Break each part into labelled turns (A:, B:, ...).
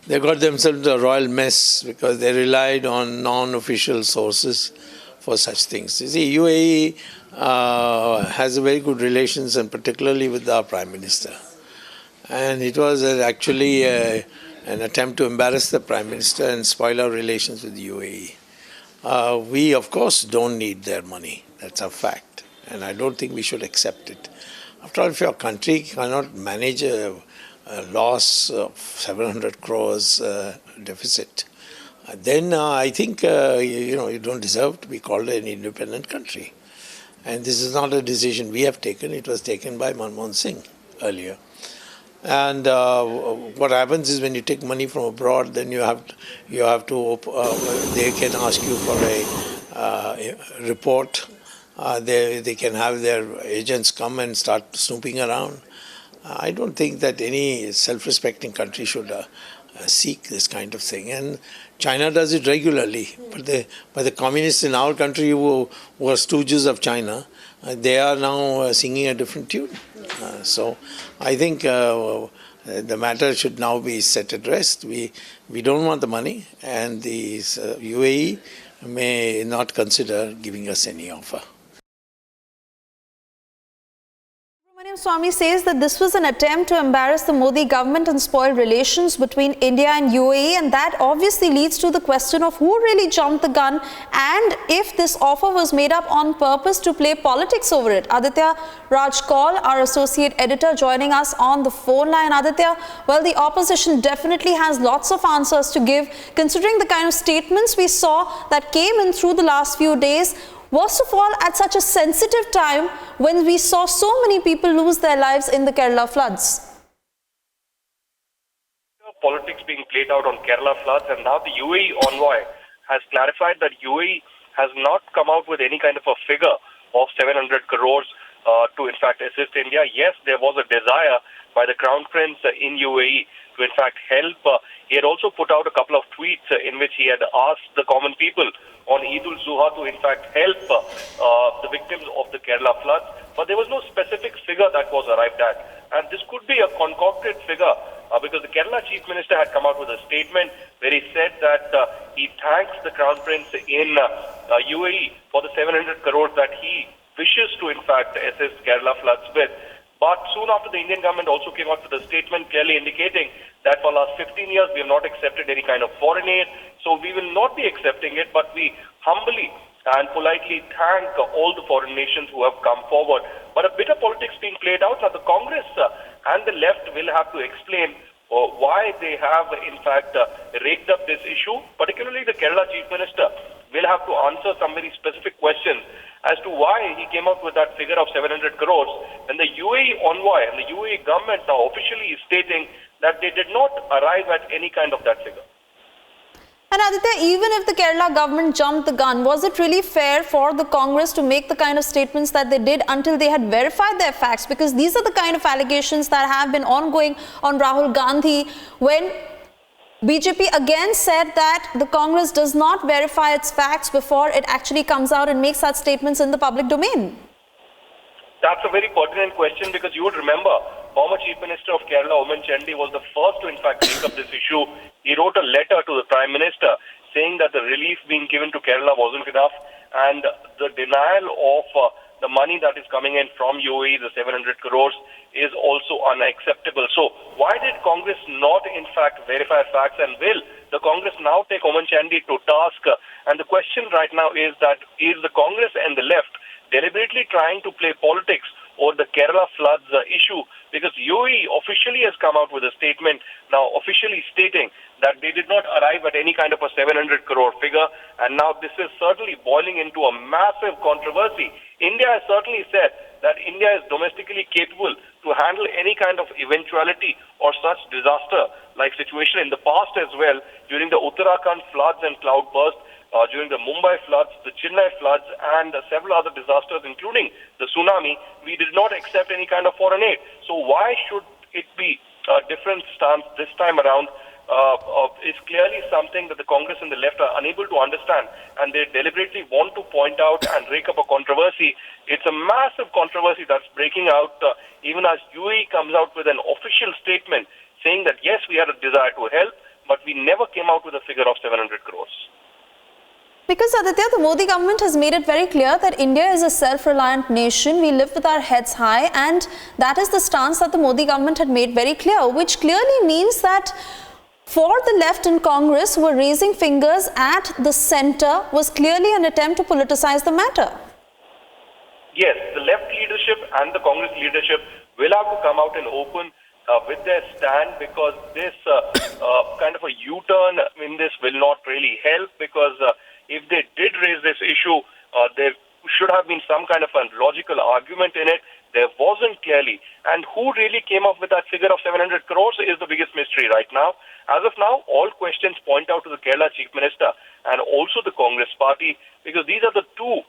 A: They got themselves a royal mess because they relied on non-official sources for such things. You see, UAE has a very good relations, and particularly with our Prime Minister. And it was actually an attempt to embarrass the Prime Minister and spoil our relations with UAE. We, of course, don't need their money. That's a fact. And I don't think we should accept it. After all, if your country cannot manage a loss of 700 crores deficit, then I think you don't deserve to be called an independent country. And this is not a decision we have taken. It was taken by Manmohan Singh earlier. And what happens is when you take money from abroad, then you have to they can ask you for a report. They can have their agents come and start snooping around. I don't think that any self-respecting country should seek this kind of thing. And China does it regularly. But the communists in our country who were stooges of China, they are now singing a different tune. So I think the matter should now be set at rest. We don't want the money, and the UAE may not consider giving us any offer.
B: Swamy says that this was an attempt to embarrass the Modi government and spoil relations between India and UAE, and that obviously leads to the question of who really jumped the gun and if this offer was made up on purpose to play politics over it. Aditya Rajkol, our associate editor, joining us on the phone line. Aditya, well, the opposition definitely has lots of answers to give considering the kind of statements we saw that came in through the last few days. Worst of all, at such a sensitive time when we saw so many people lose their lives in the Kerala floods.
C: Politics being played out on Kerala floods, and now the UAE envoy has clarified that UAE has not come out with any kind of a figure of 700 crores to in fact assist India. Yes, there was a desire by the Crown Prince in UAE to in fact help. He had also put out a couple of tweets in which he had asked the common people on Eid ul-Zuha to in fact help the victims of the Kerala floods. But there was no specific figure that was arrived at. And this could be a concocted figure because the Kerala Chief Minister had come out with a statement where he said that he thanks the Crown Prince in UAE for the 700 crores that he wishes to in fact assist Kerala floods with. But soon after, the Indian government also came out with a statement clearly indicating that for the last 15 years, we have not accepted any kind of foreign aid. So we will not be accepting it, but we humbly and politely thank all the foreign nations who have come forward. But a bit of politics being played out. Now the Congress and the left will have to explain why they have in fact raked up this issue. Particularly the Kerala Chief Minister will have to answer some very specific questions as to why he came out with that figure of 700 crores. And the UAE envoy and the UAE government now officially is stating that they did not arrive at any kind of that figure.
B: And Aditya, even if the Kerala government jumped the gun, was it really fair for the Congress to make the kind of statements that they did until they had verified their facts? Because these are the kind of allegations that have been ongoing on Rahul Gandhi when BJP again said that the Congress does not verify its facts before it actually comes out and makes such statements in the public domain.
C: That's a very pertinent question because you would remember former Chief Minister of Kerala, Oman Chandi, was the first to in fact take up this issue. He wrote a letter to the Prime Minister saying that the relief being given to Kerala wasn't enough and the denial of the money that is coming in from UAE, the 700 crores, is also unacceptable. So why did Congress not in fact verify facts, and will the Congress now take Oman Chandi to task? And the question right now is that is the Congress and the left deliberately trying to play politics over the Kerala floods issue? Because UAE officially has come out with a statement now officially stating that they did not arrive at any kind of a 700 crore figure, and now this is certainly boiling into a massive controversy. India has certainly said that India is domestically capable to handle any kind of eventuality or such disaster-like situation in the past as well, during the Uttarakhand floods and cloudburst, during the Mumbai floods, the Chennai floods, and several other disasters, including the tsunami. We did not accept any kind of foreign aid. So why should it be a different stance this time around? Is clearly something that the Congress and the left are unable to understand, and they deliberately want to point out and rake up a controversy. It's a massive controversy that's breaking out even as UAE comes out with an official statement saying that yes, we had a desire to help, but we never came out with a figure of 700 crores.
B: Because Aditya, the Modi government has made it very clear that India is a self-reliant nation. We live with our heads high, and that is the stance that the Modi government had made very clear, which clearly means that for the left in Congress who were raising fingers at the centre was clearly an attempt to politicize the matter.
C: Yes, the left leadership and the Congress leadership will have to come out and open with their stand, because this kind of a U-turn in this will not really help, because if they did raise this issue, there should have been some kind of a logical argument in it. There wasn't clearly. And who really came up with that figure of 700 crores is the biggest mystery right now. As of now, all questions point out to the Kerala Chief Minister and also the Congress party, because these are the two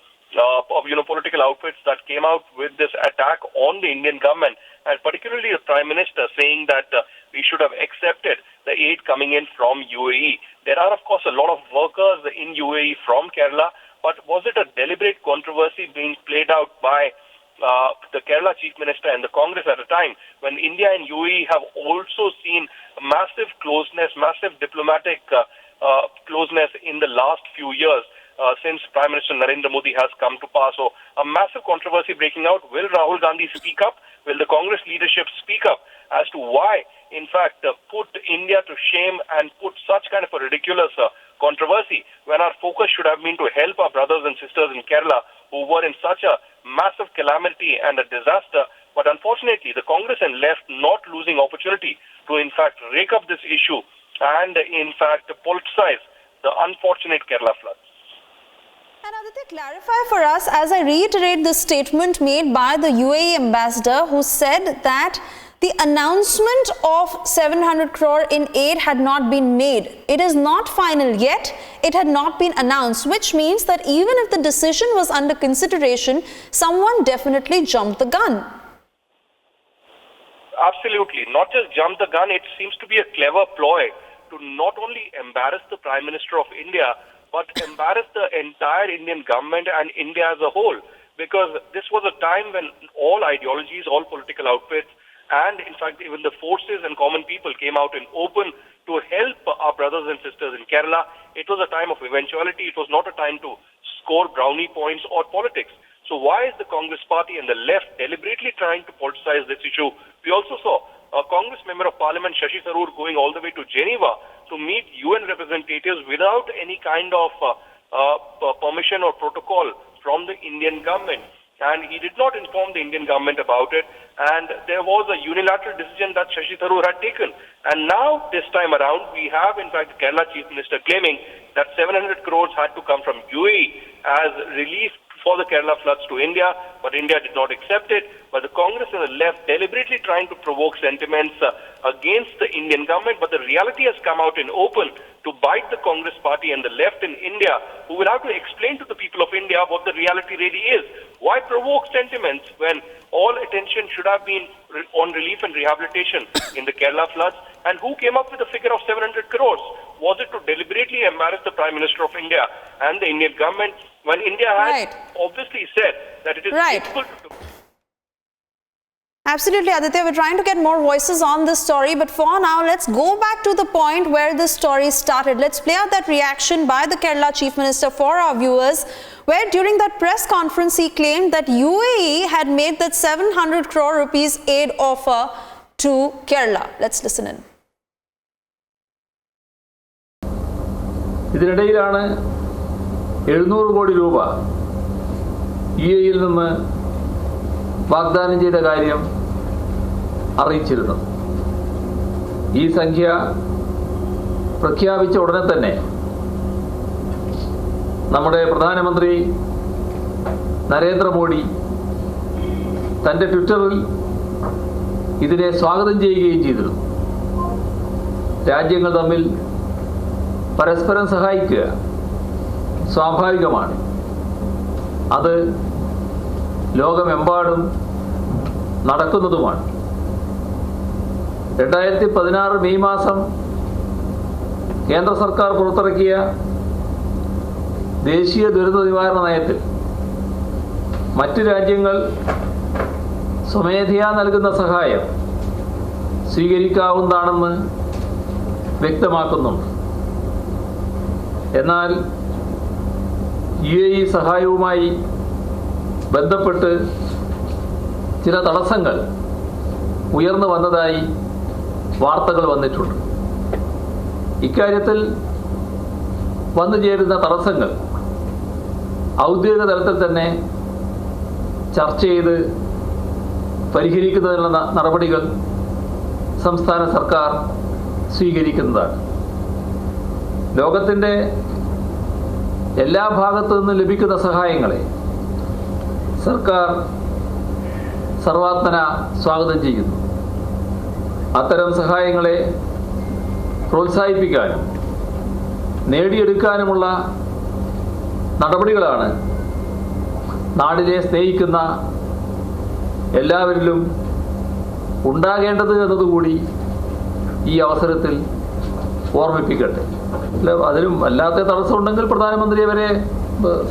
C: political outfits that came out with this attack on the Indian government, and particularly the Prime Minister saying that we should have accepted the aid coming in from UAE. There are, of course, a lot of workers in UAE from Kerala, but was it a deliberate controversy being played out by the Kerala Chief Minister and the Congress at a time when India and UAE have also seen massive closeness, massive diplomatic closeness in the last few years? Since Prime Minister Narendra Modi has come to power. So a massive controversy breaking out. Will Rahul Gandhi speak up? Will the Congress leadership speak up as to why, in fact, put India to shame and put such kind of a ridiculous controversy when our focus should have been to help our brothers and sisters in Kerala who were in such a massive calamity and a disaster. But unfortunately, the Congress and left not losing opportunity to, in fact, rake up this issue and, in fact, politicize the unfortunate Kerala floods.
B: And Aditya, clarify for us, as I reiterate the statement made by the UAE ambassador who said that the announcement of 700 crore in aid had not been made. It is not final yet. It had not been announced, which means that even if the decision was under consideration, someone definitely jumped the gun.
C: Absolutely. Not just jump the gun, it seems to be a clever ploy to not only embarrass the Prime Minister of India, but embarrass the entire Indian government and India as a whole. Because this was a time when all ideologies, all political outfits, and in fact even the forces and common people came out in open to help our brothers and sisters in Kerala. It was a time of eventuality. It was not a time to score brownie points or politics. So why is the Congress party and the left deliberately trying to politicize this issue? We also saw a Congress member of Parliament, Shashi Tharoor, going all the way to Geneva to meet UN representatives without any kind of permission or protocol from the Indian government. And he did not inform the Indian government about it. And there was a unilateral decision that Shashi Tharoor had taken. And now, this time around, we have, in fact, the Kerala Chief Minister claiming that 700 crores had to come from UAE as relief for the Kerala floods to India, but India did not accept it. But the Congress and the left deliberately trying to provoke sentiments against the Indian government, but the reality has come out in open to bite the Congress party and the left in India, who will have to explain to the people of India what the reality really is. Why provoke sentiments when all attention should have been on relief and rehabilitation in the Kerala floods? And who came up with a figure of 700 crores? Was it to deliberately embarrass the Prime Minister of India and the Indian government when India has obviously said that it is capable to do?
B: Absolutely, Aditya. We're trying to get more voices on this story, but for now, let's go back to the point where this story started. Let's play out that reaction by the Kerala Chief Minister for our viewers, where during that press conference, he claimed that UAE had made that 700 crore rupees aid offer to Kerala. Let's listen in.
D: ഇതിനിടയിലാണ് 700 കോടി രൂപ UAEയിൽ നിന്ന് വാഗ്ദാനം ചെയ്ത കാര്യം അറിയിച്ചിരുന്നു. ഈ സംഖ്യ പ്രഖ്യാപിച്ച ഉടനെ തന്നെ നമ്മുടെ പ്രധാനമന്ത്രി നരേന്ദ്രമോദി തൻ്റെ ട്വിറ്ററിൽ ഇതിനെ സ്വാഗതം ചെയ്യുകയും ചെയ്തിരുന്നു. രാജ്യങ്ങൾ തമ്മിൽ പരസ്പരം സഹായിക്കുക സ്വാഭാവികമാണ്. അത് ലോകമെമ്പാടും നടക്കുന്നതുമാണ്. 2016 മെയ് മാസം കേന്ദ്ര സർക്കാർ പുറത്തിറക്കിയ ദേശീയ ദുരന്ത നിവാരണ നയത്തിൽ മറ്റ് രാജ്യങ്ങൾ സ്വമേധയാ നൽകുന്ന സഹായം സ്വീകരിക്കാവുന്നതാണെന്ന്
E: വ്യക്തമാക്കുന്നുണ്ട്. എന്നാൽ UAE സഹായവുമായി ബന്ധപ്പെട്ട് ചില തടസ്സങ്ങൾ ഉയർന്നു വന്നതായി വാർത്തകൾ വന്നിട്ടുണ്ട്. ഇക്കാര്യത്തിൽ വന്നു ചേരുന്ന തടസ്സങ്ങൾ ഔദ്യോഗിക തലത്തിൽ തന്നെ ചർച്ച ചെയ്ത് പരിഹരിക്കുന്നതിനുള്ള നടപടികൾ സംസ്ഥാന സർക്കാർ സ്വീകരിക്കുന്നതാണ്. ലോകത്തിൻ്റെ എല്ലാ ഭാഗത്തു നിന്നും ലഭിക്കുന്ന സഹായങ്ങളെ സർക്കാർ സർവാത്മന സ്വാഗതം ചെയ്യുന്നു. അത്തരം സഹായങ്ങളെ പ്രോത്സാഹിപ്പിക്കാനും നേടിയെടുക്കാനുമുള്ള നടപടികളാണ് നാടിനെ സ്നേഹിക്കുന്ന എല്ലാവരിലും ഉണ്ടാകേണ്ടത് എന്നതുകൂടി ഈ അവസരത്തിൽ ഓർമ്മിപ്പിക്കട്ടെ. അല്ല, അതിനും അല്ലാത്ത തടസ്സമുണ്ടെങ്കിൽ പ്രധാനമന്ത്രിയെ വരെ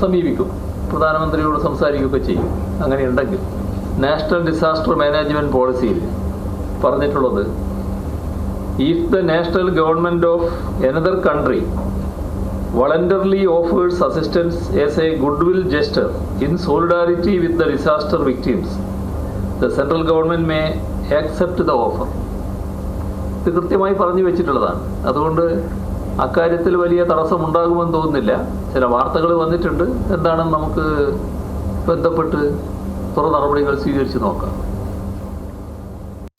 E: സമീപിക്കും, പ്രധാനമന്ത്രിയോട് സംസാരിക്കുകയൊക്കെ ചെയ്യും. അങ്ങനെയുണ്ടെങ്കിൽ നാഷണൽ ഡിസാസ്റ്റർ മാനേജ്മെൻറ്റ് പോളിസിയിൽ പറഞ്ഞിട്ടുള്ളത്, if the national government of another country voluntarily offers assistance as a goodwill gesture in solidarity with the disaster victims, the central government may accept the offer. ഇത് കൃത്യമായി പറഞ്ഞു വെച്ചിട്ടുള്ളതാണ്. അതുകൊണ്ട് അക്കാര്യത്തിൽ വലിയ തടസ്സമുണ്ടാകുമെന്ന് തോന്നുന്നില്ല. ചില വാർത്തകൾ വന്നിട്ടുണ്ട്. എന്താണെന്ന് നമുക്ക് ബന്ധപ്പെട്ട് തുടർ നടപടികൾ സ്വീകരിച്ച് നോക്കാം.